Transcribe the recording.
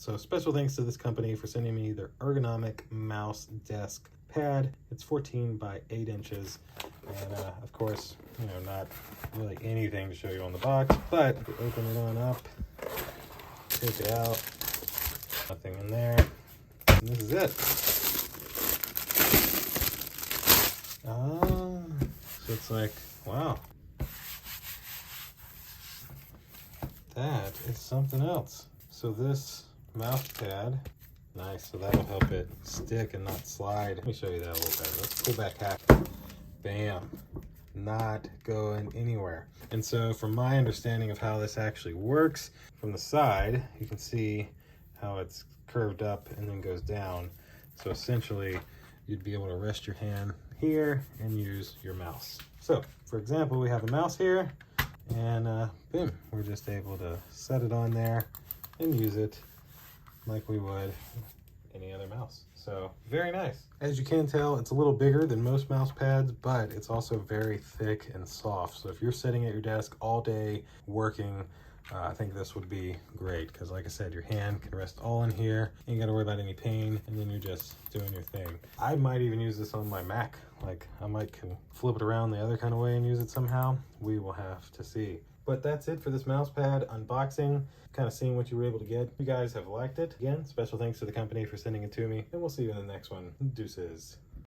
So special thanks to this company for sending me their ergonomic mouse desk pad. It's 14 by 8 inches. And of course, you know, not really anything to show you on the box, but if you open it on up, take it out, nothing in there, and this is it. So it's like, wow, that is something else. So this mouse pad, nice, so that'll help it stick and not slide. Let me show you that a little better. Let's pull back half. Bam, not going anywhere. And so from my understanding of how this actually works, from the side, you can see how it's curved up and then goes down. So essentially, you'd be able to rest your hand here and use your mouse. So for example, we have a mouse here, and boom, we're just able to set it on there and use it like we would any other mouse. So very nice. As you can tell, it's a little bigger than most mouse pads, but it's also very thick and soft. So if you're sitting at your desk all day working, I think this would be great, because like I said, your hand can rest all in here. You ain't got to worry about any pain, and then you're just doing your thing. I might even use this on my Mac. Like, I might can flip it around the other kind of way and use it somehow. We will have to see. But that's it for this mouse pad unboxing, kind of seeing what you were able to get. If you guys have liked it, again, special thanks to the company for sending it to me, and we'll see you in the next one. Deuces.